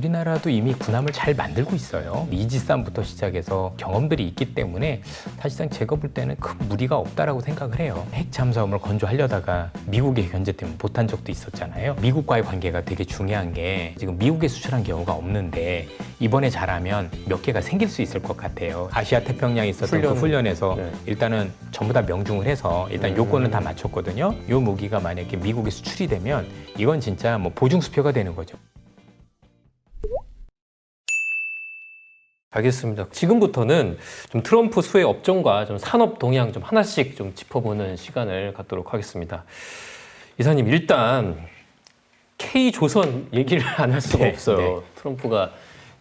우리나라도 이미 군함을 잘 만들고 있어요. 이지스함부터 시작해서 경험들이 있기 때문에 사실상 제가 볼 때는 큰 무리가 없다라고 생각을 해요. 핵 잠수함을 건조하려다가 미국의 견제 때문에 못한 적도 있었잖아요. 미국과의 관계가 되게 중요한 게 지금 미국에 수출한 경우가 없는데 이번에 잘하면 몇 개가 생길 수 있을 것 같아요. 아시아 태평양에 있었던 그 훈련에서 네. 일단은 전부 다 명중을 해서 일단 요건은 다 맞췄거든요. 요 무기가 만약에 미국에 수출이 되면 이건 진짜 뭐 보증수표가 되는 거죠. 알겠습니다. 지금부터는 좀 트럼프 수혜 업종과 좀 산업 동향 좀 하나씩 좀 짚어보는 시간을 갖도록 하겠습니다. 이사님, 일단 K조선 얘기를 안 할 수가 네, 없어요. 네. 트럼프가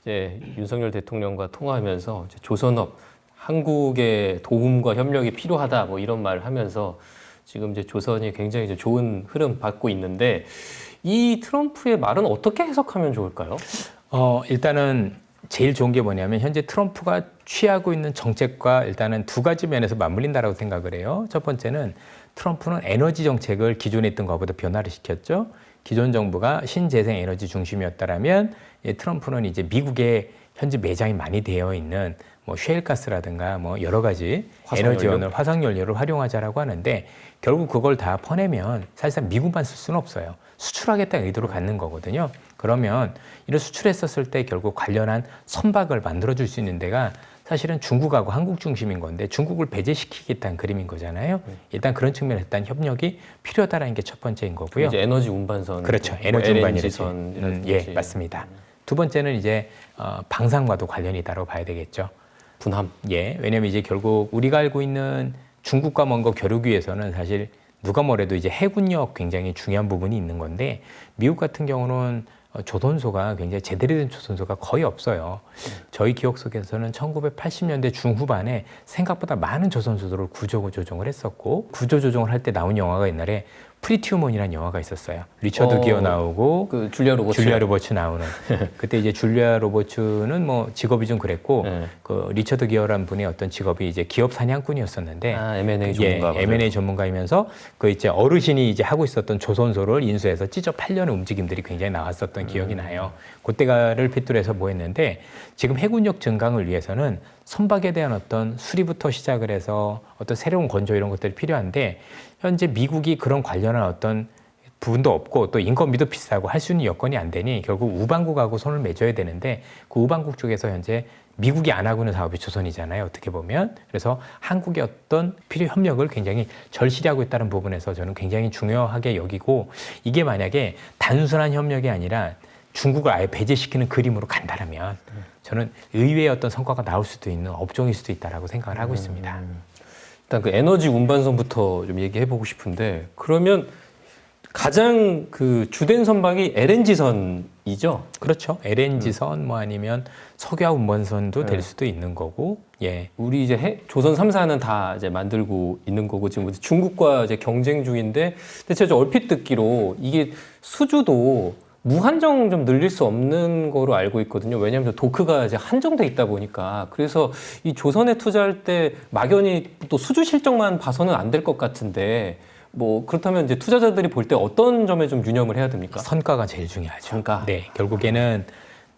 이제 윤석열 대통령과 통화하면서 이제 조선업, 한국의 도움과 협력이 필요하다 뭐 이런 말을 하면서 지금 이제 조선이 굉장히 이제 좋은 흐름 받고 있는데 이 트럼프의 말은 어떻게 해석하면 좋을까요? 일단은 제일 좋은 게 뭐냐면 현재 트럼프가 취하고 있는 정책과 일단은 두 가지 면에서 맞물린다라고 생각을 해요. 첫 번째는 트럼프는 에너지 정책을 기존에 있던 것보다 변화를 시켰죠. 기존 정부가 신재생 에너지 중심이었다라면 트럼프는 이제 미국에 현재 매장이 많이 되어 있는 뭐 셰일가스라든가 뭐 여러 가지 에너지원을 화석연료를 활용하자라고 하는데 결국 그걸 다 퍼내면 사실상 미국만 쓸 수는 없어요. 수출하겠다는 의도로 갖는 거거든요. 그러면 이런 수출했었을 때 결국 관련한 선박을 만들어줄 수 있는 데가 사실은 중국하고 한국 중심인 건데 중국을 배제시키겠다는 그림인 거잖아요. 일단 그런 측면에서 일단 협력이 필요하다는 게 첫 번째인 거고요. 이제 에너지 운반선, 그렇죠. 뭐 에너지 운반이라든지. 예, 맞습니다. 두 번째는 이제 방산과도 관련이 있다고 봐야 되겠죠. 군함. 예, 왜냐면 이제 결국 우리가 알고 있는 중국과 먼 거 겨루기 위해서는 사실 누가 뭐래도 이제 해군력 굉장히 중요한 부분이 있는 건데 미국 같은 경우는 조선소가 굉장히 제대로 된 조선소가 거의 없어요. 저희 기억 속에서는 1980년대 중후반에 생각보다 많은 조선소들을 구조조정을 했었고 구조조정을 할 때 나온 영화가 옛날에 프리티우먼이라는 영화가 있었어요. 리처드 기어 나오고 그 줄리아 로버츠 나오는. 그때 이제 줄리아 로버츠는 뭐 직업이 좀 그랬고 네. 그 리처드 기어라는 분의 어떤 직업이 이제 기업 사냥꾼이었었는데 M&A 전문가. 예, M&A 전문가이면서 그 이제 어르신이 이제 하고 있었던 조선소를 인수해서 찢어 팔려는 움직임들이 굉장히 나왔었던 기억이 나요. 그때가를 핏돌 해서 뭐 했는데 지금 해군력 증강을 위해서는 선박에 대한 어떤 수리부터 시작을 해서 어떤 새로운 건조 이런 것들이 필요한데 현재 미국이 그런 관련한 어떤 부분도 없고 또 인건비도 비싸고 할 수 있는 여건이 안 되니 결국 우방국하고 손을 맺어야 되는데 그 우방국 쪽에서 현재 미국이 안 하고 있는 사업이 조선이잖아요. 어떻게 보면. 그래서 한국의 어떤 필요 협력을 굉장히 절실히하고 있다는 부분에서 저는 굉장히 중요하게 여기고 이게 만약에 단순한 협력이 아니라 중국을 아예 배제시키는 그림으로 간다라면 저는 의외의 어떤 성과가 나올 수도 있는 업종일 수도 있다라고 생각을 하고 있습니다. 일단 그 에너지 운반선부터 좀 얘기해보고 싶은데 그러면 가장 그 주된 선박이 LNG선이죠? 그렇죠. LNG선 뭐 아니면 석유화 운반선도 될 수도 있는 거고, 예. 우리 이제 조선 3사는 다 이제 만들고 있는 거고 지금 중국과 이제 경쟁 중인데 근데 제가 얼핏 듣기로 이게 수주도 무한정 좀 늘릴 수 없는 거로 알고 있거든요. 왜냐하면 도크가 이제 한정돼 있다 보니까 그래서 이 조선에 투자할 때 막연히 또 수주 실적만 봐서는 안 될 것 같은데 뭐 그렇다면 이제 투자자들이 볼 때 어떤 점에 좀 유념을 해야 됩니까? 선가가 제일 중요하죠. 선가. 네, 결국에는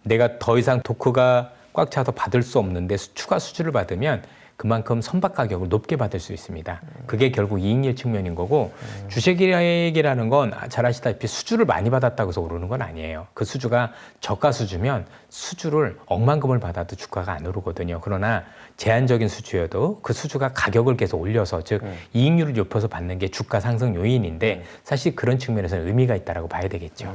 내가 더 이상 도크가 꽉 차서 받을 수 없는데 추가 수주를 받으면 그만큼 선박 가격을 높게 받을 수 있습니다. 그게 결국 이익률 측면인 거고 주식이라는 건 잘 아시다시피 수주를 많이 받았다고 해서 오르는 건 아니에요. 그 수주가 저가 수주면 수주를 억만금을 받아도 주가가 안 오르거든요. 그러나 제한적인 수주여도 그 수주가 가격을 계속 올려서 즉 이익률을 높여서 받는 게 주가 상승 요인인데 사실 그런 측면에서는 의미가 있다고 봐야 되겠죠.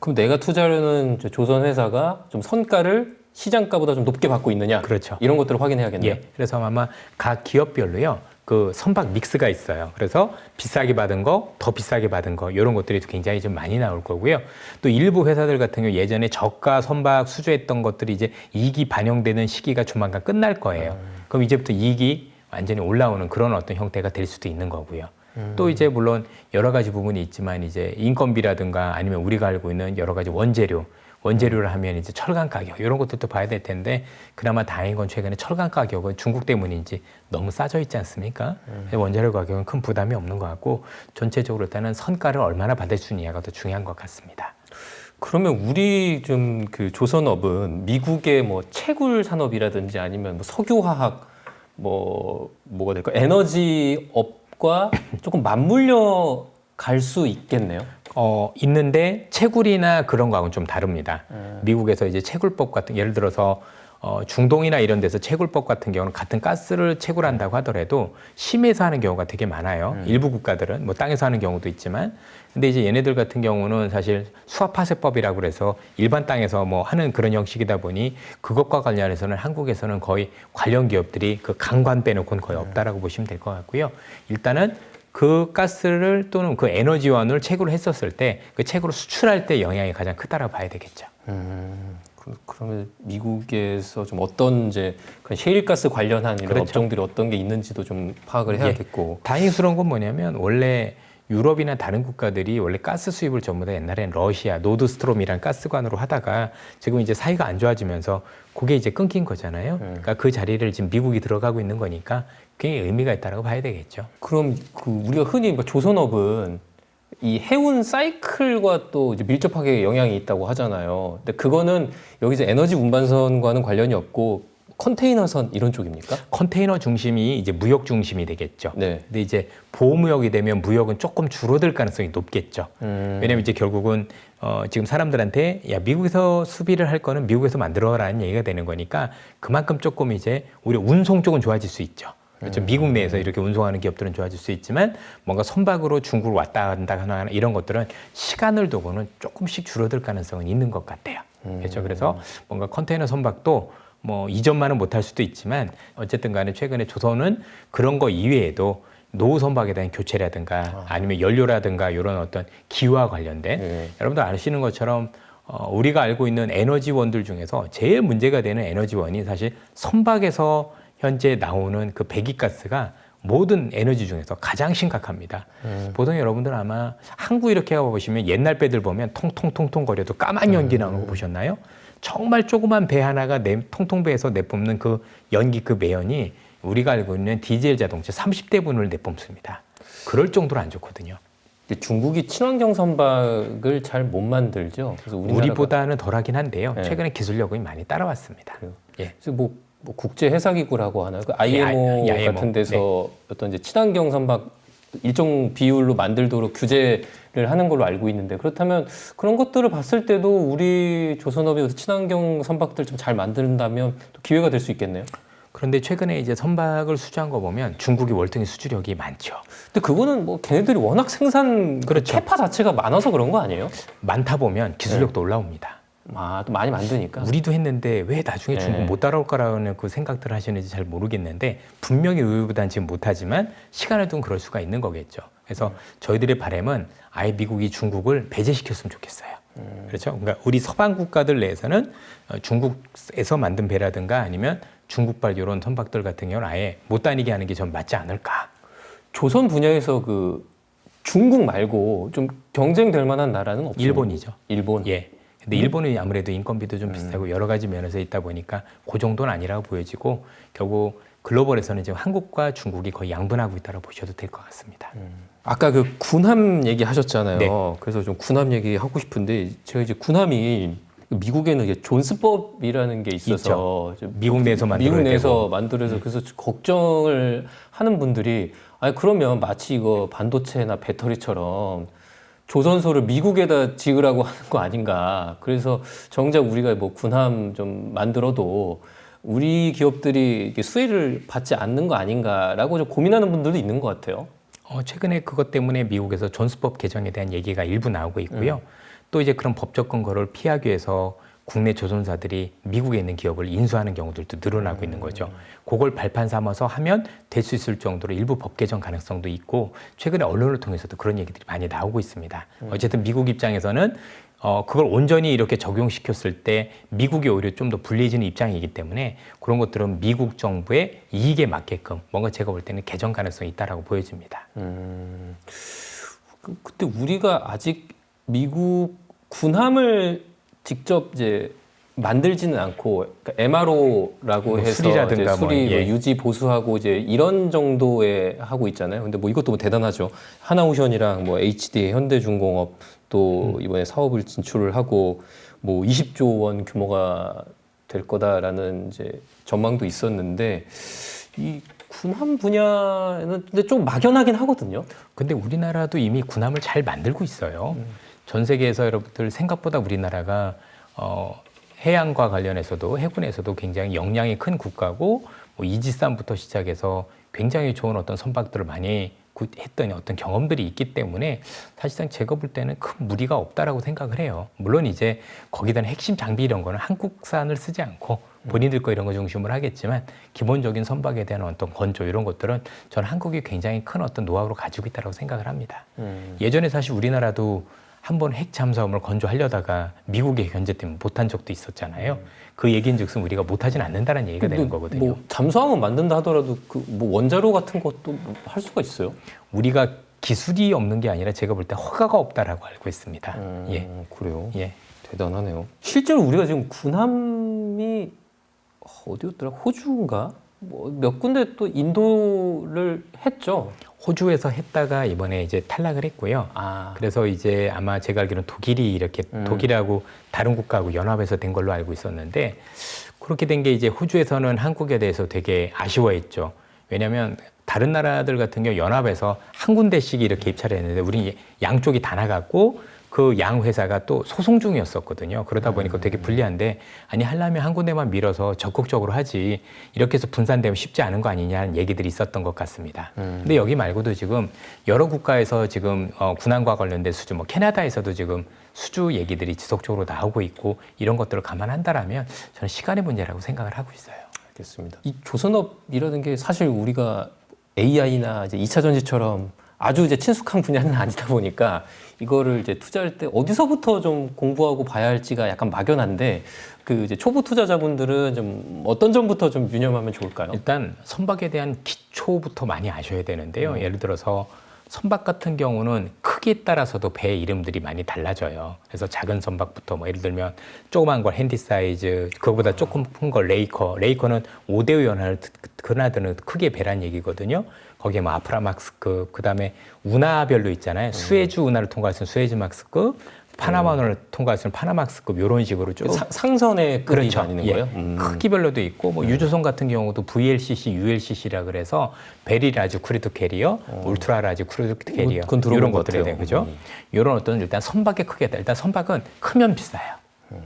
그럼 내가 투자하려는 조선 회사가 좀 선가를 시장가보다 좀 높게 받고 있느냐? 그렇죠. 이런 것들을 확인해야겠네요. 예. 그래서 아마 각 기업별로요. 그 선박 믹스가 있어요. 그래서 비싸게 받은 거, 더 비싸게 받은 거 이런 것들이 굉장히 좀 많이 나올 거고요. 또 일부 회사들 같은 경우 예전에 저가 선박 수주했던 것들이 이제 이익이 반영되는 시기가 조만간 끝날 거예요. 그럼 이제부터 이익이 완전히 올라오는 그런 어떤 형태가 될 수도 있는 거고요. 또 이제 물론 여러 가지 부분이 있지만 이제 인건비라든가 아니면 우리가 알고 있는 여러 가지 원재료를 하면 이제 철강 가격 이런 것들도 봐야 될 텐데 그나마 다행인 건 최근에 철강 가격은 중국 때문인지 너무 싸져 있지 않습니까? 원재료 가격은 큰 부담이 없는 것 같고 전체적으로 일단은 선가를 얼마나 받을 수 있느냐가 더 중요한 것 같습니다. 그러면 우리 좀 그 조선업은 미국의 뭐 채굴 산업이라든지 아니면 뭐 석유화학 뭐가 될까 에너지업과 조금 맞물려 갈 수 있겠네요. 있는데 채굴이나 그런 거하고는 좀 다릅니다. 미국에서 이제 채굴법 같은 예를 들어서 중동이나 이런 데서 채굴법 같은 경우는 같은 가스를 채굴한다고 하더라도 심해서 하는 경우가 되게 많아요. 일부 국가들은 뭐 땅에서 하는 경우도 있지만, 근데 이제 얘네들 같은 경우는 사실 수압파쇄법이라고 그래서 일반 땅에서 뭐 하는 그런 형식이다 보니 그것과 관련해서는 한국에서는 거의 관련 기업들이 그 강관 빼놓고는 거의 없다라고 보시면 될 것 같고요. 일단은 그 가스를 또는 그 에너지원을 채굴을 했었을 때 그 채굴을 수출할 때 영향이 가장 크다라고 봐야 되겠죠. 그러면 미국에서 좀 어떤 이제 그런 셰일가스 관련한 이런 그렇죠. 업종들이 어떤 게 있는지도 좀 파악을 해야겠고. 다행스러운 건 뭐냐면 원래 유럽이나 다른 국가들이 원래 가스 수입을 전부 다 옛날엔 러시아, 노드스트롬이라는 가스관으로 하다가 지금 이제 사이가 안 좋아지면서 그게 이제 끊긴 거잖아요. 그러니까 그 자리를 지금 미국이 들어가고 있는 거니까 그게 의미가 있다라고 봐야 되겠죠. 그럼 그 우리가 흔히 뭐 조선업은 이 해운 사이클과 또 이제 밀접하게 영향이 있다고 하잖아요. 근데 그거는 여기 이제 에너지 운반선과는 관련이 없고 컨테이너선 이런 쪽입니까? 컨테이너 중심이 이제 무역 중심이 되겠죠. 네. 근데 이제 보호무역이 되면 무역은 조금 줄어들 가능성이 높겠죠. 왜냐면 이제 결국은 지금 사람들한테 야 미국에서 수비를 할 거는 미국에서 만들어라는 얘기가 되는 거니까 그만큼 조금 이제 우리 운송 쪽은 좋아질 수 있죠. 그렇죠. 미국 내에서 이렇게 운송하는 기업들은 좋아질 수 있지만 뭔가 선박으로 중국을 왔다 간다 하나 이런 것들은 시간을 두고는 조금씩 줄어들 가능성은 있는 것 같아요. 그렇죠. 그래서 뭔가 컨테이너 선박도 뭐 이전만은 못할 수도 있지만 어쨌든 간에 최근에 조선은 그런 거 이외에도 노후 선박에 대한 교체라든가 아니면 연료라든가 이런 어떤 기후와 관련된 여러분들 아시는 것처럼 우리가 알고 있는 에너지원들 중에서 제일 문제가 되는 에너지원이 사실 선박에서 현재 나오는 그 배기가스가 모든 에너지 중에서 가장 심각합니다. 보통 여러분들 아마 항구 이렇게 가보시면 옛날 배들 보면 통통통통 거려도 까만 연기 나오는 거 보셨나요? 정말 조그만 배 하나가 통통배에서 내뿜는 그 연기 그 매연이 우리가 알고 있는 디젤 자동차 30대 분을 내뿜습니다. 그럴 정도로 안 좋거든요. 중국이 친환경 선박을 잘 못 만들죠. 그래서 우리보다는 덜하긴 한데요. 네. 최근에 기술력이 많이 따라왔습니다. 그래요. 예. 그래서 뭐 국제 해사기구라고 하나요? 그 IMO IMO. 같은 데서 네. 어떤 이제 친환경 선박 일정 비율로 만들도록 규제를 하는 걸로 알고 있는데 그렇다면 그런 것들을 봤을 때도 우리 조선업이 친환경 선박들 좀 잘 만든다면 또 기회가 될 수 있겠네요. 그런데 최근에 이제 선박을 수주한 거 보면 중국이 월등히 수주력이 많죠. 근데 그거는 뭐 걔네들이 워낙 생산 그렇죠. 캐파 자체가 많아서 그런 거 아니에요? 많다 보면 기술력도 올라옵니다. 또 많이 만드니까. 우리도 했는데 왜 나중에 중국 네. 못 따라올 거라는 그 생각들을 하시는지 잘 모르겠는데 분명히 우리보다는 지금 못하지만 시간을 두면 그럴 수가 있는 거겠죠. 그래서 저희들의 바람은 아예 미국이 중국을 배제시켰으면 좋겠어요. 그렇죠. 그러니까 우리 서방 국가들 내에서는 중국에서 만든 배라든가 아니면 중국발 이런 선박들 같은 경우는 아예 못 다니게 하는 게 좀 맞지 않을까. 조선 분야에서 그 중국 말고 좀 경쟁될 만한 나라는 없어요. 일본이죠. 일본. 예. 근데 일본은 아무래도 인건비도 좀 비슷하고 여러 가지 면에서 있다 보니까 그 정도는 아니라고 보여지고 결국 글로벌에서는 지금 한국과 중국이 거의 양분하고 있다고 보셔도 될 것 같습니다. 아까 그 군함 얘기 하셨잖아요. 네. 그래서 좀 군함 얘기 하고 싶은데 제가 이제 군함이 미국에는 이게 존스법이라는 게 있어서 미국 내에서 만들어야 미국 내에서 되고. 만들어서 그래서 걱정을 하는 분들이 아니 그러면 마치 이거 반도체나 배터리처럼 조선소를 미국에다 지으라고 하는 거 아닌가. 그래서 정작 우리가 뭐 군함 좀 만들어도 우리 기업들이 이게 수혜를 받지 않는 거 아닌가라고 좀 고민하는 분들도 있는 것 같아요. 최근에 그것 때문에 미국에서 존스법 개정에 대한 얘기가 일부 나오고 있고요. 또 이제 그런 법적 근거를 피하기 위해서 국내 조선사들이 미국에 있는 기업을 인수하는 경우들도 늘어나고 있는 거죠. 그걸 발판 삼아서 하면 될 수 있을 정도로 일부 법 개정 가능성도 있고 최근에 언론을 통해서도 그런 얘기들이 많이 나오고 있습니다. 어쨌든 미국 입장에서는 그걸 온전히 이렇게 적용시켰을 때 미국이 오히려 좀 더 불리해지는 입장이기 때문에 그런 것들은 미국 정부의 이익에 맞게끔 뭔가 제가 볼 때는 개정 가능성이 있다라고 보여집니다. 그때 우리가 아직 미국 군함을 직접 이제 만들지는 않고 그러니까 MRO라고 뭐 해서 수리라든가 이제 수리 뭐, 뭐 예. 유지 보수하고 이제 이런 정도에 하고 있잖아요. 근데 뭐 이것도 뭐 대단하죠. 하나오션이랑 뭐 HD, 현대중공업 또 이번에 사업을 진출을 하고 뭐 20조 원 규모가 될 거다라는 이제 전망도 있었는데 이 군함 분야는 근데 좀 막연하긴 하거든요. 근데 우리나라도 이미 군함을 잘 만들고 있어요. 전 세계에서 여러분들 생각보다 우리나라가 해양과 관련해서도 해군에서도 굉장히 역량이 큰 국가고 뭐 이지스함부터 시작해서 굉장히 좋은 어떤 선박들을 많이 했던 어떤 경험들이 있기 때문에 사실상 제가 볼 때는 큰 무리가 없다라고 생각을 해요. 물론 이제 거기다 핵심 장비 이런 거는 한국산을 쓰지 않고 본인들 거 이런 거 중심으로 하겠지만 기본적인 선박에 대한 어떤 건조 이런 것들은 저는 한국이 굉장히 큰 어떤 노하우를 가지고 있다고 생각을 합니다. 예전에 사실 우리나라도 한번 핵 잠수함을 건조하려다가 미국의 견제 때문에 못한 적도 있었잖아요. 그 얘기인즉슨 우리가 못하진 않는다는 얘기가 되는 거거든요. 뭐 잠수함은 만든다 하더라도 그 뭐 원자로 같은 것도 할 수가 있어요. 우리가 기술이 없는 게 아니라 제가 볼 때 허가가 없다라고 알고 있습니다. 예, 그래요. 예. 대단하네요. 실제로 우리가 지금 군함이 어디였더라? 호주인가? 뭐 몇 군데 또 인도를 했죠. 호주에서 했다가 이번에 이제 탈락을 했고요. 그래서 이제 아마 제가 알기로는 독일이 이렇게 독일하고 다른 국가하고 연합해서 된 걸로 알고 있었는데 그렇게 된 게 이제 호주에서는 한국에 대해서 되게 아쉬워했죠. 왜냐하면 다른 나라들 같은 경우 연합해서 한 군데씩 이렇게 입찰을 했는데 우리는 양쪽이 다 나갔고 그 양 회사가 또 소송 중이었었거든요. 그러다 보니까 되게 불리한데 아니 하려면 한 군데만 밀어서 적극적으로 하지 이렇게 해서 분산되면 쉽지 않은 거 아니냐는 얘기들이 있었던 것 같습니다. 근데 여기 말고도 지금 여러 국가에서 지금 군함과 관련된 수주, 뭐 캐나다에서도 지금 수주 얘기들이 지속적으로 나오고 있고 이런 것들을 감안한다라면 저는 시간의 문제라고 생각을 하고 있어요. 알겠습니다. 이 조선업이라는 게 사실 우리가 AI나 이제 2차 전지처럼 아주 이제 친숙한 분야는 아니다 보니까 이거를 이제 투자할 때 어디서부터 좀 공부하고 봐야 할지가 약간 막연한데 그 이제 초보 투자자분들은 좀 어떤 점부터 좀 유념하면 좋을까요? 일단 선박에 대한 기초부터 많이 아셔야 되는데요. 예를 들어서 선박 같은 경우는 크기에 따라서도 배 이름들이 많이 달라져요. 그래서 작은 선박부터 뭐 예를 들면 조그만 걸 핸디 사이즈, 그거보다 조금 큰 걸 레이커. 레이커는 5대 연하를 드나드는 크기의 배란 얘기거든요. 거기에 뭐 아프라막스급, 그다음에 운하별로 있잖아요. 수에즈 운하를 통과할 수 있는 수에즈막스급, 파나마 운하를 통과할 수 있는 파나막스급 이런 식으로 쭉 상선의 급이 그렇죠. 다니는 예. 거예요? 크기별로도 있고 뭐 유조선 같은 경우도 VLCC, ULCC라 그래서 베리 라지 크루드 캐리어, 울트라 라지 크루드 캐리어 그건 들어본 이런 것 것들에 같아요. 대한 거죠. 이런 어떤 일단 선박의 크기다. 일단 선박은 크면 비싸요.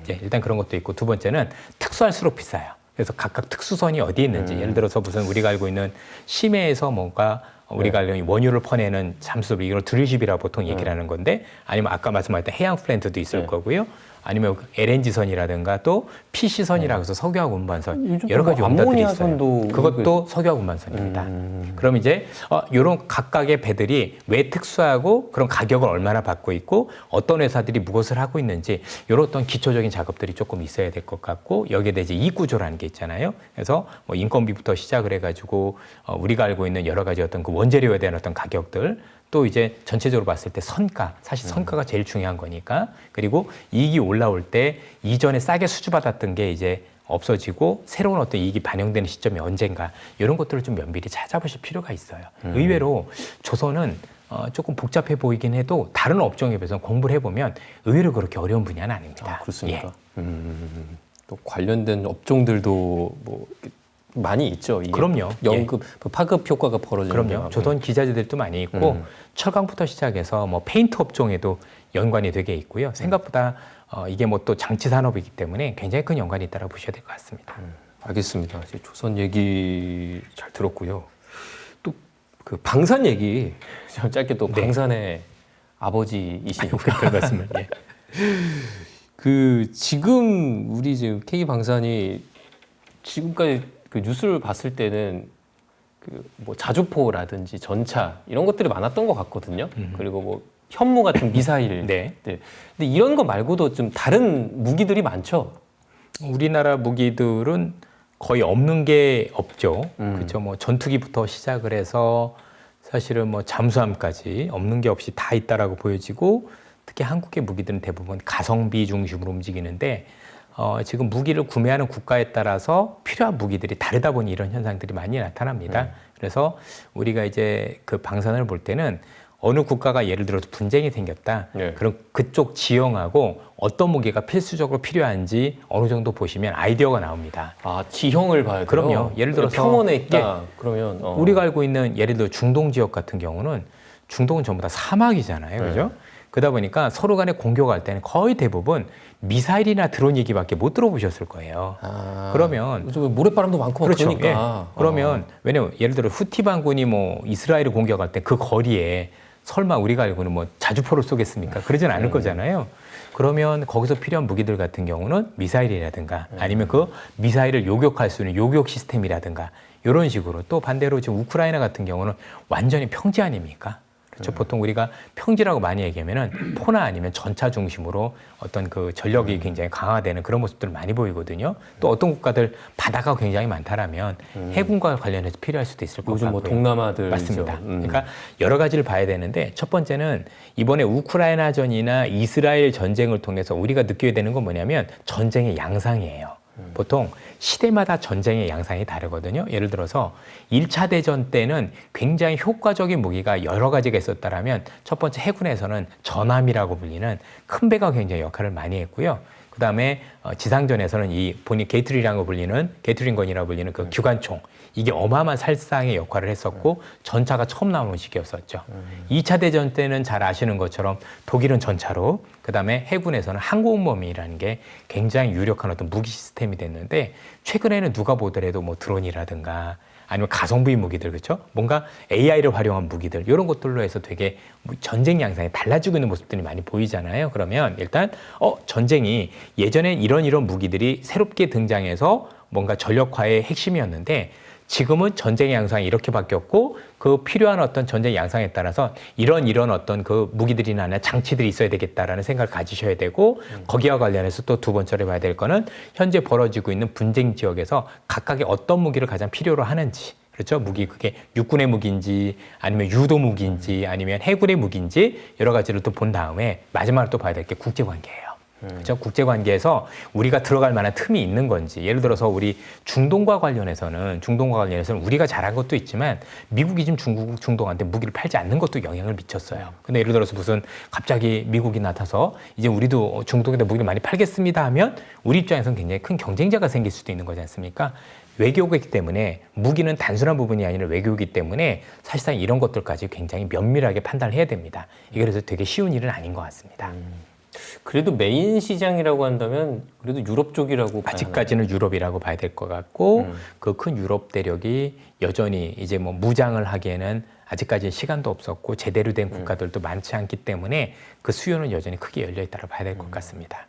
예, 일단 그런 것도 있고 두 번째는 특수할수록 비싸요. 그래서 각각 특수선이 어디에 있는지 예를 들어서 무슨 우리가 알고 있는 심해에서 뭔가 우리가 알고 있는 원유를 퍼내는 잠수부 이걸 드릴십이라 보통 얘기를 하는 건데 아니면 아까 말씀하셨던 해양 플랜트도 있을 거고요. 아니면 LNG선이라든가 또 PC선이라고 해서 석유화학 운반선 여러 가지 원단들이 있어요. 암모니아선도 그것도 석유화학 운반선입니다. 그럼 이제 이런 각각의 배들이 왜 특수하고 그런 가격을 얼마나 받고 있고 어떤 회사들이 무엇을 하고 있는지 이런 어떤 기초적인 작업들이 조금 있어야 될 것 같고 여기에 대해 이제 이익구조라는 게 있잖아요. 그래서 뭐 인건비부터 시작을 해가지고 우리가 알고 있는 여러 가지 어떤 그 원재료에 대한 어떤 가격들 또 이제 전체적으로 봤을 때 선가, 사실 선가가 제일 중요한 거니까 그리고 이익이 올라올 때 이전에 싸게 수주받았던 게 이제 없어지고 새로운 어떤 이익이 반영되는 시점이 언젠가 이런 것들을 좀 면밀히 찾아보실 필요가 있어요. 의외로 조선은 조금 복잡해 보이긴 해도 다른 업종에 비해서 공부를 해보면 의외로 그렇게 어려운 분야는 아닙니다. 그렇습니까? 또 관련된 업종들도 뭐 많이 있죠. 이게 그럼요. 연급, 파급 효과가 벌어지는. 그럼요. 조선 기자재들도 많이 있고 철강부터 시작해서 뭐 페인트 업종에도 연관이 되게 있고요. 생각보다 이게 뭐 또 장치 산업이기 때문에 굉장히 큰 연관이 있다고 보셔야 될 것 같습니다. 알겠습니다. 이제 조선 얘기 잘 들었고요. 또 그 방산 얘기 좀 짧게 또 방산의 아버지이시니까 별 말씀을. 예. 그 지금 우리 지금 K 방산이 지금까지 그 뉴스를 봤을 때는 그 뭐 자주포라든지 전차 이런 것들이 많았던 것 같거든요. 그리고 뭐 현무 같은 미사일. 네. 근데 이런 거 말고도 좀 다른 무기들이 많죠. 우리나라 무기들은 거의 없는 게 없죠. 그렇죠. 뭐 전투기부터 시작을 해서 사실은 뭐 잠수함까지 없는 게 없이 다 있다라고 보여지고 특히 한국의 무기들은 대부분 가성비 중심으로 움직이는데 지금 무기를 구매하는 국가에 따라서 필요한 무기들이 다르다 보니 이런 현상들이 많이 나타납니다. 그래서 우리가 이제 그 방산을 볼 때는 어느 국가가 예를 들어서 분쟁이 생겼다. 네. 그럼 그쪽 지형하고 어떤 무기가 필수적으로 필요한지 어느 정도 보시면 아이디어가 나옵니다. 아, 지형을 봐야 돼요? 그럼요. 예를 들어서 평원에 있다. 그러면 우리가 알고 있는 예를 들어 중동 지역 같은 경우는 중동은 전부 다 사막이잖아요. 그죠? 그러다 보니까 서로 간에 공격할 때는 거의 대부분 미사일이나 드론 얘기밖에 못 들어보셨을 거예요. 그러면 모래바람도 많고 그렇죠. 그러니까. 그러면 왜냐면 예를 들어 후티 반군이 뭐 이스라엘을 공격할 때 그 거리에 설마 우리가 알고는 뭐 자주포를 쏘겠습니까? 그러진 않을 거잖아요. 그러면 거기서 필요한 무기들 같은 경우는 미사일이라든가 아니면 그 미사일을 요격할 수 있는 요격 시스템이라든가 이런 식으로 또 반대로 지금 우크라이나 같은 경우는 완전히 평지 아닙니까? 그렇죠. 보통 우리가 평지라고 많이 얘기하면은 포나 아니면 전차 중심으로 어떤 그 전력이 굉장히 강화되는 그런 모습들을 많이 보이거든요. 또 어떤 국가들 바다가 굉장히 많다라면 해군과 관련해서 필요할 수도 있을 것 요즘 같고요. 뭐 동남아들 맞습니다. 그러니까 여러 가지를 봐야 되는데 첫 번째는 이번에 우크라이나전이나 이스라엘 전쟁을 통해서 우리가 느껴야 되는 건 뭐냐면 전쟁의 양상이에요. 보통 시대마다 전쟁의 양상이 다르거든요. 예를 들어서 1차 대전 때는 굉장히 효과적인 무기가 여러 가지가 있었다라면 첫 번째 해군에서는 전함이라고 불리는 큰 배가 굉장히 역할을 많이 했고요. 그 다음에 지상전에서는 이 본인 게이트링이라고 불리는 게이트링건이라고 불리는 그 기관총 이게 어마어마한 살상의 역할을 했었고 전차가 처음 나오는 시기였었죠. 2차 대전 때는 잘 아시는 것처럼 독일은 전차로 그다음에 해군에서는 항공모함이라는 게 굉장히 유력한 어떤 무기 시스템이 됐는데 최근에는 누가 보더라도 뭐 드론이라든가 아니면 가성비 무기들 그렇죠? 뭔가 AI를 활용한 무기들 이런 것들로 해서 되게 전쟁 양상이 달라지고 있는 모습들이 많이 보이잖아요. 그러면 일단 전쟁이 예전에 이런 무기들이 새롭게 등장해서 뭔가 전력화의 핵심이었는데 지금은 전쟁의 양상이 이렇게 바뀌었고 그 필요한 어떤 전쟁 양상에 따라서 이런 어떤 그 무기들이나 장치들이 있어야 되겠다라는 생각을 가지셔야 되고 거기와 관련해서 또 두 번째로 봐야 될 거는 현재 벌어지고 있는 분쟁 지역에서 각각의 어떤 무기를 가장 필요로 하는지 그렇죠? 무기 그게 육군의 무기인지 아니면 유도 무기인지 아니면 해군의 무기인지 여러 가지를 또 본 다음에 마지막으로 또 봐야 될 게 국제 관계예요. 그렇죠? 국제 관계에서 우리가 들어갈 만한 틈이 있는 건지 예를 들어서 우리 중동과 관련해서는 우리가 잘한 것도 있지만 미국이 지금 중동한테 무기를 팔지 않는 것도 영향을 미쳤어요. 근데 예를 들어서 무슨 갑자기 미국이 나타서 이제 우리도 중동에다 무기를 많이 팔겠습니다 하면 우리 입장에서는 굉장히 큰 경쟁자가 생길 수도 있는 거지 않습니까? 외교이기 때문에 무기는 단순한 부분이 아니라 외교이기 때문에 사실상 이런 것들까지 굉장히 면밀하게 판단을 해야 됩니다. 이게 그래서 되게 쉬운 일은 아닌 것 같습니다. 그래도 메인 시장이라고 한다면 그래도 유럽 쪽이라고 아직까지는 유럽이라고 봐야 될 것 같고 그 큰 유럽 대륙이 여전히 이제 뭐 무장을 하기에는 아직까지 시간도 없었고 제대로 된 국가들도 많지 않기 때문에 그 수요는 여전히 크게 열려 있다고 봐야 될 것 같습니다.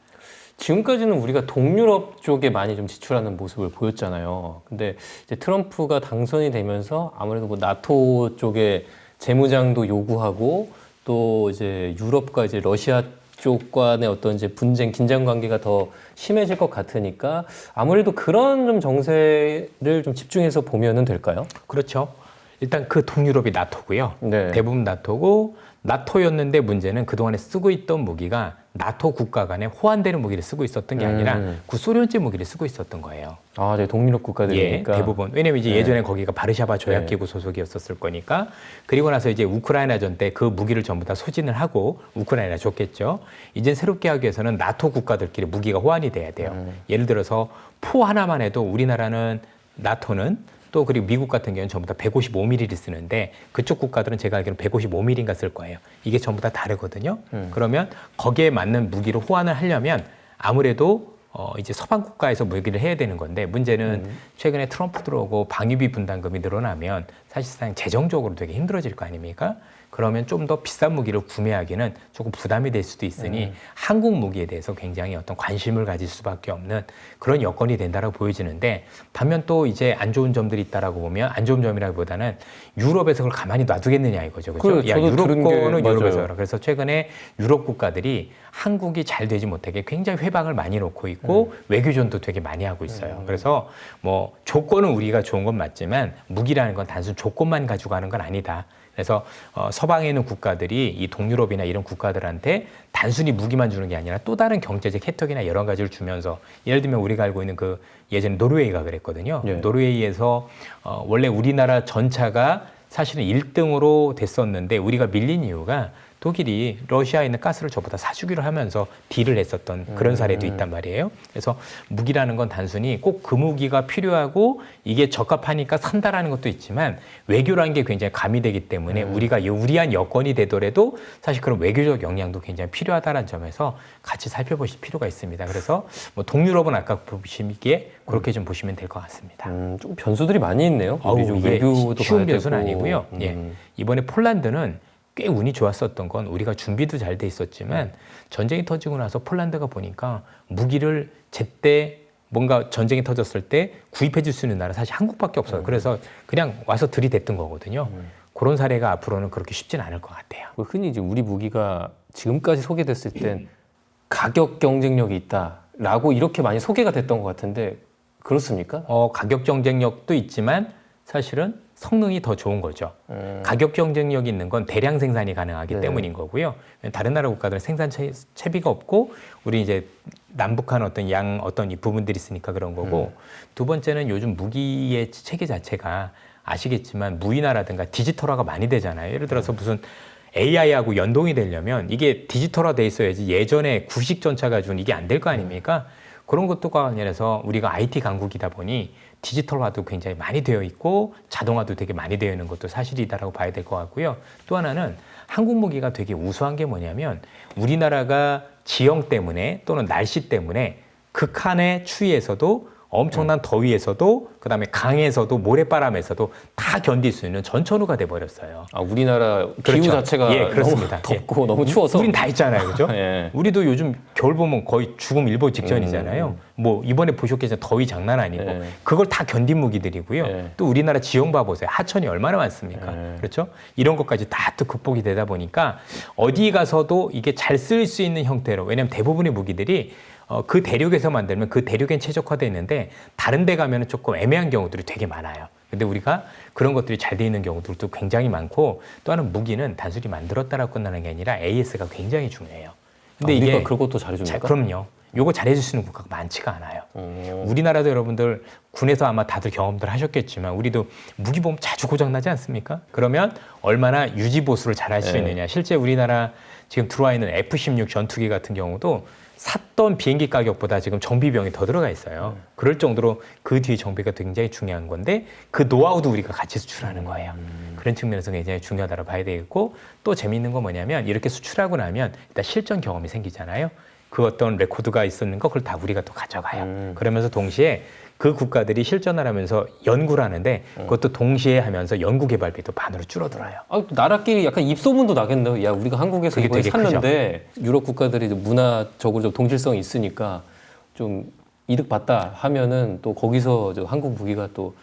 지금까지는 우리가 동유럽 쪽에 많이 좀 지출하는 모습을 보였잖아요. 근데 이제 트럼프가 당선이 되면서 아무래도 뭐 나토 쪽에 재무장도 요구하고 또 이제 유럽과 이제 러시아 쪽 간의 어떤 이제 분쟁, 긴장 관계가 더 심해질 것 같으니까 아무래도 그런 좀 정세를 좀 집중해서 보면은 될까요? 그렇죠. 일단 그 동유럽이 나토고요. 네. 대부분 나토고 나토였는데 문제는 그동안에 쓰고 있던 무기가 나토 국가 간에 호환되는 무기를 쓰고 있었던 게 아니라 구소련제 무기를 쓰고 있었던 거예요. 아, 네, 동유럽 국가들이니까. 예, 대부분. 왜냐면 이제 예전에 거기가 바르샤바 조약기구 소속이었을 거니까. 그리고 나서 이제 우크라이나전 때 그 무기를 전부 다 소진을 하고 우크라이나 줬겠죠. 이제 새롭게 하기 위해서는 나토 국가들끼리 무기가 호환이 돼야 돼요. 예를 들어서 포 하나만 해도 우리나라는 나토는 또 그리고 미국 같은 경우는 전부 다 155mm를 쓰는데 그쪽 국가들은 제가 알기로는 155mm인가 쓸 거예요. 이게 전부 다 다르거든요. 그러면 거기에 맞는 무기를 호환을 하려면 아무래도 이제 서방 국가에서 무기를 해야 되는 건데 문제는 최근에 트럼프 들어오고 방위비 분담금이 늘어나면 사실상 재정적으로 되게 힘들어질 거 아닙니까? 그러면 좀 더 비싼 무기를 구매하기는 조금 부담이 될 수도 있으니 한국 무기에 대해서 굉장히 어떤 관심을 가질 수밖에 없는 그런 여건이 된다라고 보여지는데 반면 또 이제 안 좋은 점들이 있다라고 보면 안 좋은 점이라기보다는 유럽에서 그걸 가만히 놔두겠느냐 이거죠. 그렇죠? 야, 유럽 거는 유럽에서 그래. 그래서 최근에 유럽 국가들이 한국이 잘 되지 못하게 굉장히 회방을 많이 놓고 있고 외교전도 되게 많이 하고 있어요. 그래서 뭐 조건은 우리가 좋은 건 맞지만 무기라는 건 단순 조건만 가지고 하는 건 아니다. 그래서 서방에 있는 국가들이 이 동유럽이나 이런 국가들한테 단순히 무기만 주는 게 아니라 또 다른 경제적 혜택이나 여러 가지를 주면서 예를 들면 우리가 알고 있는 그 예전에 노르웨이가 그랬거든요. 예. 노르웨이에서 원래 우리나라 전차가 사실은 1등으로 됐었는데 우리가 밀린 이유가 독일이 러시아에 있는 가스를 저보다 사주기로 하면서 딜을 했었던 그런 사례도 있단 말이에요. 그래서 무기라는 건 단순히 꼭 그 무기가 필요하고 이게 적합하니까 산다라는 것도 있지만 외교라는 게 굉장히 가미되기 때문에 우리가 유리한 여건이 되더라도 사실 그런 외교적 역량도 굉장히 필요하다는 점에서 같이 살펴보실 필요가 있습니다. 그래서 뭐 동유럽은 아까 보시기에 그렇게 좀 보시면 될 것 같습니다. 좀 변수들이 많이 있네요. 우리 좀 이게 외교도 쉬운 봐야 변수는 되고. 아니고요. 예. 이번에 폴란드는 꽤 운이 좋았었던 건 우리가 준비도 잘 돼 있었지만 전쟁이 터지고 나서 폴란드가 보니까 무기를 제때 뭔가 전쟁이 터졌을 때 구입해 줄 수 있는 나라 사실 한국밖에 없어요. 그래서 그냥 와서 들이댔던 거거든요. 그런 사례가 앞으로는 그렇게 쉽진 않을 것 같아요. 흔히 이제 우리 무기가 지금까지 소개됐을 땐 가격 경쟁력이 있다라고 이렇게 많이 소개가 됐던 것 같은데 그렇습니까? 가격 경쟁력도 있지만 사실은 성능이 더 좋은 거죠. 가격 경쟁력이 있는 건 대량 생산이 가능하기 네. 때문인 거고요. 다른 나라 국가들은 생산 채비가 없고 우리 이제 남북한 어떤 이 부분들이 있으니까 그런 거고 두 번째는 요즘 무기의 체계 자체가 아시겠지만 무인화라든가 디지털화가 많이 되잖아요. 예를 들어서 무슨 AI하고 연동이 되려면 이게 디지털화 돼 있어야지 예전에 구식 전차가 준 이게 안 될 거 아닙니까? 그런 것과 관련해서 우리가 IT 강국이다 보니 디지털화도 굉장히 많이 되어 있고 자동화도 되게 많이 되어 있는 것도 사실이다라고 봐야 될 것 같고요. 또 하나는 한국 무기가 되게 우수한 게 뭐냐면 우리나라가 지형 때문에 또는 날씨 때문에 극한의 추위에서도 엄청난 더위에서도 그다음에 강에서도 모래바람에서도 다 견딜 수 있는 전천후가 돼버렸어요. 아, 우리나라 기후 그렇죠. 자체가 예, 그렇습니다. 너무 덥고 너무 추워서 우린 다 있잖아요, 그죠? 예. 우리도 요즘 겨울 보면 거의 죽음 일보 직전이잖아요. 뭐 이번에 보셨겠지만 더위 장난 아니고 예. 그걸 다 견딘 무기들이고요. 예. 또 우리나라 지형 봐보세요. 하천이 얼마나 많습니까? 예. 그렇죠? 이런 것까지 다 또 극복이 되다 보니까 어디 가서도 이게 잘 쓸 수 있는 형태로 왜냐하면 대부분의 무기들이 그 대륙에서 만들면 그 대륙엔 최적화되어 있는데 다른 데 가면 조금 애매한 경우들이 되게 많아요. 근데 우리가 그런 것들이 잘 돼 있는 경우들도 굉장히 많고 또 하나는 무기는 단순히 만들었다라고 끝나는 게 아니라 AS가 굉장히 중요해요. 근데 우리가 이게 그것도 잘해줍니까? 그럼요. 요거 잘해줄 수 있는 국가가 많지가 않아요. 우리나라도 여러분들 군에서 아마 다들 경험들 하셨겠지만 우리도 무기 보면 자주 고장나지 않습니까? 그러면 얼마나 유지보수를 잘할 수 네. 있느냐. 실제 우리나라 지금 들어와 있는 F-16 전투기 같은 경우도 샀던 비행기 가격보다 지금 정비비용이 더 들어가 있어요. 그럴 정도로 그 뒤에 정비가 굉장히 중요한 건데 그 노하우도 우리가 같이 수출하는 거예요. 그런 측면에서 굉장히 중요하다고 봐야 되겠고 또 재미있는 건 뭐냐면 이렇게 수출하고 나면 일단 실전 경험이 생기잖아요. 그 어떤 레코드가 있었는 거 그걸 다 우리가 또 가져가요. 그러면서 동시에 그 국가들이 실전을 하면서 연구를 하는데 그것도 동시에 하면서 연구 개발비도 반으로 줄어들어요. 아, 나라끼리 약간 입소문도 나겠네요. 야, 우리가 한국에서 그게 이걸 되게 샀는데 유럽 국가들이 이제 문화적으로 좀 동질성이 있으니까 좀 이득 봤다 하면은 또 거기서 저 한국 무기가 또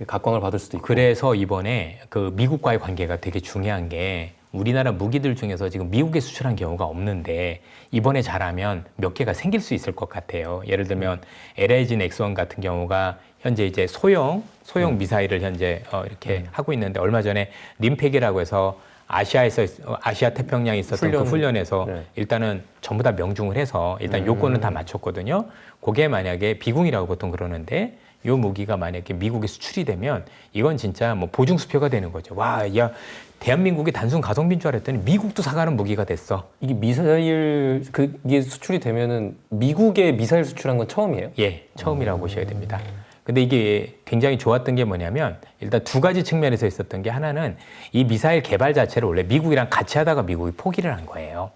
각광을 받을 수도 있고. 그래서 이번에 그 미국과의 관계가 되게 중요한 게 우리나라 무기들 중에서 지금 미국에 수출한 경우가 없는데 이번에 잘하면 몇 개가 생길 수 있을 것 같아요. 예를 들면 LIG 넥스원 같은 경우가 현재 이제 소형 미사일을 현재 이렇게 하고 있는데 얼마 전에 림팩이라고 해서 아시아 태평양에 있었던 그 훈련에서 네. 일단은 전부 다 명중을 해서 일단 요건은 다 맞췄거든요. 그게 만약에 비공이라고 보통 그러는데 요 무기가 만약에 미국에 수출이 되면 이건 진짜 뭐 보증수표가 되는 거죠. 와, 야, 대한민국이 단순 가성비인 줄 알았더니 미국도 사가는 무기가 됐어. 이게 미사일 그게 수출이 되면은 미국에 미사일 수출한 건 처음이에요? 예, 처음이라고 보셔야 됩니다. 근데 이게 굉장히 좋았던 게 뭐냐면 일단 두 가지 측면에서 있었던 게 하나는 이 미사일 개발 자체를 원래 미국이랑 같이 하다가 미국이 포기를 한 거예요.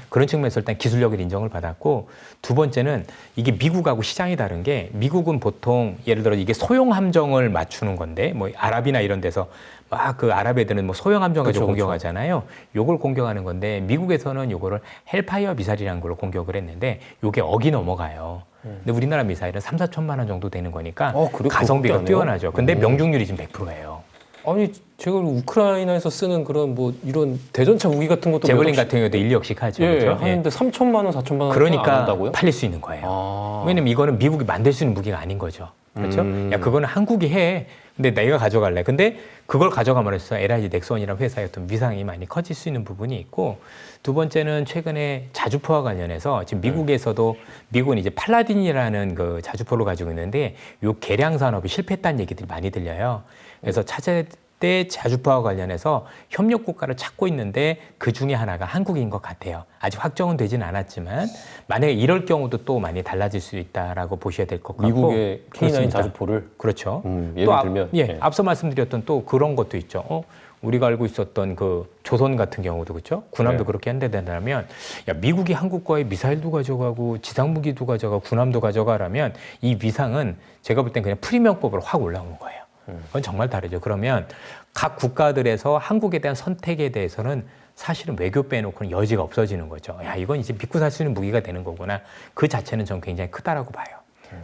그런 측면에서 일단 기술력을 인정을 받았고 두 번째는 이게 미국하고 시장이 다른 게 미국은 보통 예를 들어 이게 소형 함정을 맞추는 건데 뭐 아랍이나 이런 데서 막 그 아랍 애들은 뭐 소형 함정 가지고 공격하잖아요. 요걸 공격하는 건데 미국에서는 요거를 헬파이어 미사일이라는 걸로 공격을 했는데 요게 억이 넘어가요. 근데 우리나라 미사일은 3, 4천만 원 정도 되는 거니까 그래? 가성비가 그렇게 하네요? 뛰어나죠. 근데 명중률이 지금 100%예요. 아니 제가 우크라이나에서 쓰는 그런 뭐 이런 대전차 무기 같은 것도 제블린 같은 경우도 1력씩 하죠. 예, 그렇죠? 하는데 3천만 원, 4천만 원 안 그러니까 한다고요? 팔릴 수 있는 거예요. 아. 왜냐면 이거는 미국이 만들 수 있는 무기가 아닌 거죠. 그렇죠? 야, 그거는 한국이 해. 근데 내가 가져갈래. 근데 그걸 가져감으로써 LIG 넥슨이라는 회사의 어떤 위상이 많이 커질 수 있는 부분이 있고, 두 번째는 최근에 자주포와 관련해서 지금 미국에서도 미국은 이제 팔라딘이라는 그 자주포를 가지고 있는데 요 개량 산업이 실패했다는 얘기들이 많이 들려요. 그래서 차세대 자주포와 관련해서 협력 국가를 찾고 있는데 그 중에 하나가 한국인 것 같아요. 아직 확정은 되진 않았지만 만약에 이럴 경우도 또 많이 달라질 수 있다라고 보셔야 될 것 같고. 미국의 K9 그렇습니다. 자주포를 그렇죠. 예를 또 들면 예, 네. 앞서 말씀드렸던 또 그런 것도 있죠. 우리가 알고 있었던 그 조선 같은 경우도 그렇죠. 군함도 네. 그렇게 한다면 야, 미국이 한국과의 미사일도 가져가고 지상무기도 가져가고 군함도 가져가라면 이 위상은 제가 볼 땐 그냥 프리미엄급으로 확 올라오는 거예요. 그건 정말 다르죠. 그러면 각 국가들에서 한국에 대한 선택에 대해서는 사실은 외교 빼놓고는 여지가 없어지는 거죠. 야, 이건 이제 믿고 살 수 있는 무기가 되는 거구나. 그 자체는 전 굉장히 크다라고 봐요.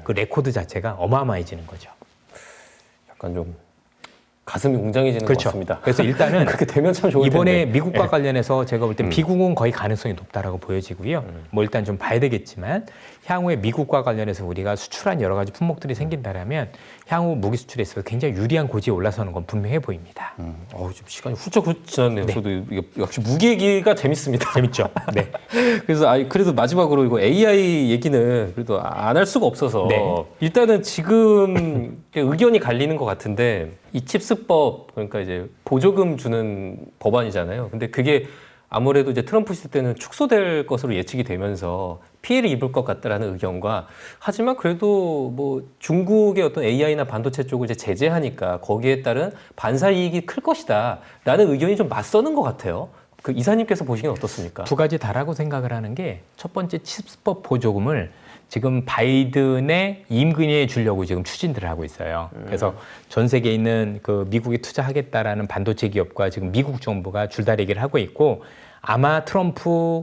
그 레코드 자체가 어마어마해지는 거죠. 약간 좀 가슴이 웅장해지는 그렇죠. 것 같습니다. 그래서 일단은 그렇게 되면 참 좋을 이번에 텐데. 미국과 관련해서 제가 볼 때 비공은 거의 가능성이 높다라고 보여지고요. 뭐 일단 좀 봐야 되겠지만 향후에 미국과 관련해서 우리가 수출한 여러 가지 품목들이 생긴다라면 향후 무기 수출에 있어서 굉장히 유리한 고지에 올라서는 건 분명해 보입니다. 지금 시간이 훌쩍 지났네요. 네. 저도 이게 역시 무기 얘기가 재밌습니다. 재밌죠? 네. 그래서 그래도 마지막으로 이거 AI 얘기는 그래도 안 할 수가 없어서 네. 일단은 지금 의견이 갈리는 것 같은데 이 칩스법 그러니까 이제 보조금 주는 법안이잖아요. 근데 그게 아무래도 이제 트럼프 시대 때는 축소될 것으로 예측이 되면서 피해를 입을 것 같다라는 의견과 하지만 그래도 뭐 중국의 어떤 AI나 반도체 쪽을 이제 제재하니까 거기에 따른 반사 이익이 클 것이다라는 의견이 좀 맞서는 것 같아요. 그 이사님께서 보시기엔 어떻습니까? 두 가지 다라고 생각을 하는 게 첫 번째 칩스법 보조금을 지금 바이든의 임기내에 주려고 지금 추진들을 하고 있어요. 그래서 전 세계에 있는 그 미국에 투자하겠다라는 반도체 기업과 지금 미국 정부가 줄다리기를 하고 있고 아마 트럼프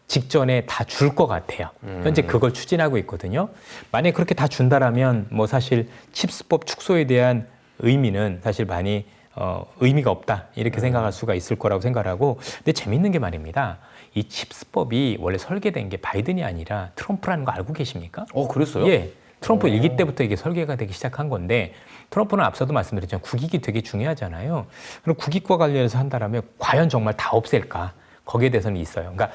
직전에 다 줄 것 같아요. 현재 그걸 추진하고 있거든요. 만약에 그렇게 다 준다라면 뭐 사실 칩스법 축소에 대한 의미는 사실 많이 의미가 없다 이렇게 생각할 수가 있을 거라고 생각하고 근데 재밌는 게 말입니다. 이 칩스법이 원래 설계된 게 바이든이 아니라 트럼프라는 거 알고 계십니까? 그랬어요? 예. 트럼프 일기 때부터 이게 설계가 되기 시작한 건데 트럼프는 앞서도 말씀드렸지만 국익이 되게 중요하잖아요. 그럼 국익과 관련해서 한다라면 과연 정말 다 없앨까? 거기에 대해서는 있어요. 그러니까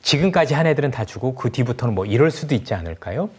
지금까지 한 애들은 다 주고 그 뒤부터는 뭐 이럴 수도 있지 않을까요?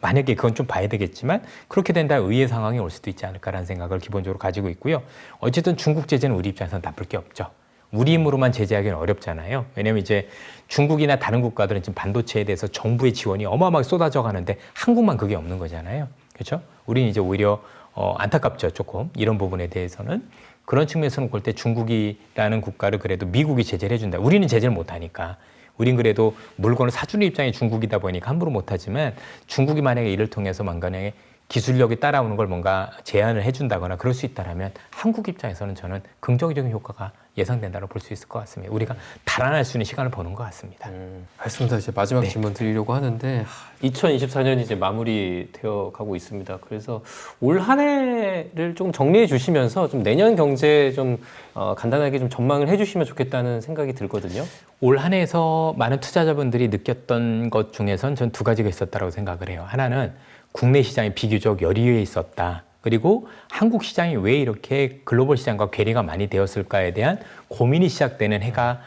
만약에 그건 좀 봐야 되겠지만 그렇게 된다 의외의 상황이 올 수도 있지 않을까라는 생각을 기본적으로 가지고 있고요. 어쨌든 중국 제재는 우리 입장에서는 나쁠 게 없죠. 우리 힘으로만 제재하기는 어렵잖아요. 왜냐하면 이제 중국이나 다른 국가들은 지금 반도체에 대해서 정부의 지원이 어마어마하게 쏟아져 가는데 한국만 그게 없는 거잖아요. 그렇죠? 우리는 이제 오히려 안타깝죠. 조금 이런 부분에 대해서는. 그런 측면에서는 볼 때 중국이라는 국가를 그래도 미국이 제재를 해준다. 우리는 제재를 못하니까. 우린 그래도 물건을 사주는 입장이 중국이다 보니까 함부로 못하지만 중국이 만약에 이를 통해서 만간에 기술력이 따라오는 걸 뭔가 제한을 해준다거나 그럴 수 있다면 한국 입장에서는 저는 긍정적인 효과가 예상된다고 볼 수 있을 것 같습니다. 우리가 달아날 수 있는 시간을 버는 것 같습니다. 알겠습니다. 이제 마지막 질문 드리려고 하는데 2024년이 이제 마무리되어 가고 있습니다. 그래서 올 한 해를 좀 정리해 주시면서 좀 내년 경제 좀 간단하게 좀 전망을 해주시면 좋겠다는 생각이 들거든요. 올 한 해에서 많은 투자자분들이 느꼈던 것 중에선 전 두 가지가 있었다고 생각을 해요. 하나는 국내 시장이 비교적 여리에 있었다. 그리고 한국 시장이 왜 이렇게 글로벌 시장과 괴리가 많이 되었을까에 대한 고민이 시작되는 해가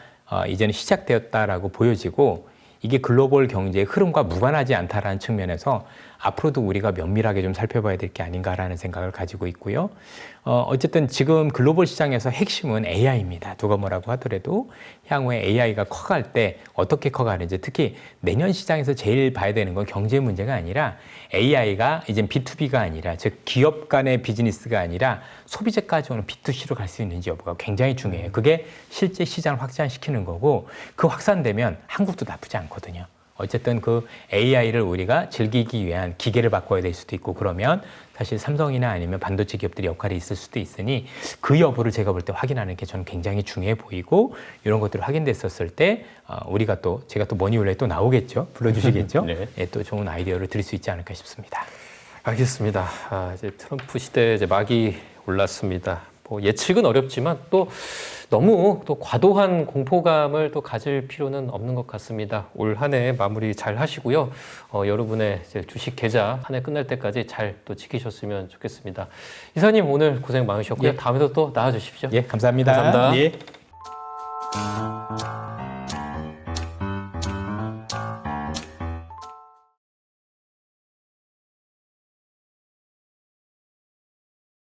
이제는 시작되었다라고 보여지고 이게 글로벌 경제의 흐름과 무관하지 않다라는 측면에서 앞으로도 우리가 면밀하게 좀 살펴봐야 될 게 아닌가라는 생각을 가지고 있고요. 어쨌든 지금 글로벌 시장에서 핵심은 AI입니다. 누가 뭐라고 하더라도 향후에 AI가 커갈 때 어떻게 커가는지 특히 내년 시장에서 제일 봐야 되는 건 경제 문제가 아니라 AI가 이제 B2B가 아니라 즉 기업 간의 비즈니스가 아니라 소비자까지 오는 B2C로 갈 수 있는지 여부가 굉장히 중요해요. 그게 실제 시장을 확산시키는 거고 그 확산되면 한국도 나쁘지 않거든요. 어쨌든 그 AI를 우리가 즐기기 위한 기계를 바꿔야 될 수도 있고 그러면 사실 삼성이나 아니면 반도체 기업들이 역할이 있을 수도 있으니 그 여부를 제가 볼 때 확인하는 게 저는 굉장히 중요해 보이고 이런 것들이 확인됐었을 때 우리가 또 제가 또 머니올레에 또 나오겠죠. 불러주시겠죠. 네. 예, 또 좋은 아이디어를 드릴 수 있지 않을까 싶습니다. 알겠습니다. 이제 트럼프 시대 이제 막이 올랐습니다. 뭐 예측은 어렵지만 또 너무 또 과도한 공포감을 또 가질 필요는 없는 것 같습니다. 올 한 해 마무리 잘 하시고요. 여러분의 이제 주식 계좌 한 해 끝날 때까지 잘 또 지키셨으면 좋겠습니다. 이사님 오늘 고생 많으셨고요. 예. 다음에도 또 나와주십시오. 예, 감사합니다. 감사합니다. 예.